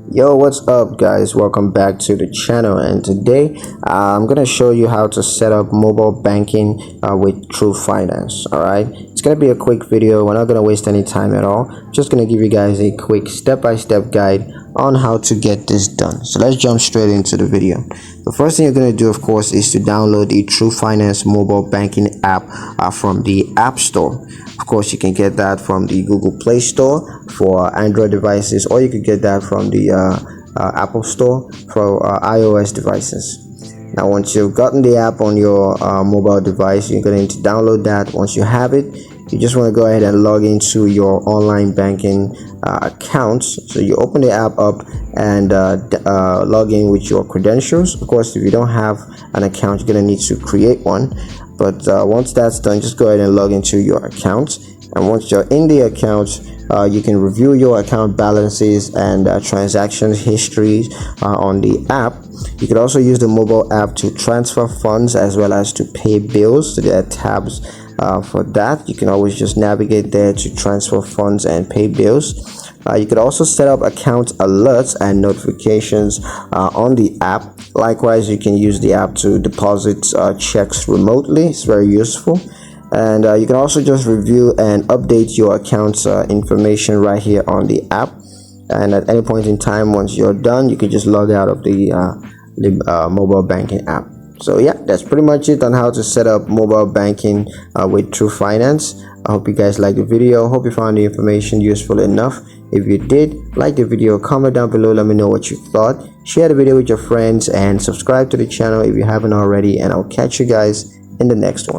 Yo, what's up guys, welcome back to the channel, and today I'm gonna show you how to set up mobile banking with Twoguysfinance. All right, it's gonna be a quick video. We're not gonna waste any time at all. Just gonna give you guys a quick step-by-step guide on how to get this done. So let's jump straight into the video. The first thing you're going to do, of course, is to download the Twoguysfinance mobile banking app from the App Store. Of course, you can get that from the Google Play Store for Android devices, or you could get that from the Apple Store for iOS devices. Now, once you've gotten the app on your mobile device, you're going to download that. Once you have it, you just want to go ahead and log into your online banking accounts. So you open the app up and log in with your credentials. Of course, if you don't have an account, you're going to need to create one. But once that's done, just go ahead and log into your account. And once you're in the account, you can review your account balances and transaction histories on the app. You can also use the mobile app to transfer funds as well as to pay bills. So there are tabs for that. You can always just navigate there to transfer funds and pay bills. You could also set up account alerts and notifications on the app. Likewise, you can use the app to deposit checks remotely. It's very useful. And you can also just review and update your account's information right here on the app. And at any point in time, once you're done, you can just log out of the mobile banking app. So yeah, that's pretty much it on how to set up mobile banking with Twoguysfinance. I hope you guys liked the video. Hope you found the information useful enough. If you did, like the video, comment down below, let me know what you thought. Share the video with your friends and subscribe to the channel if you haven't already, and I'll catch you guys in the next one.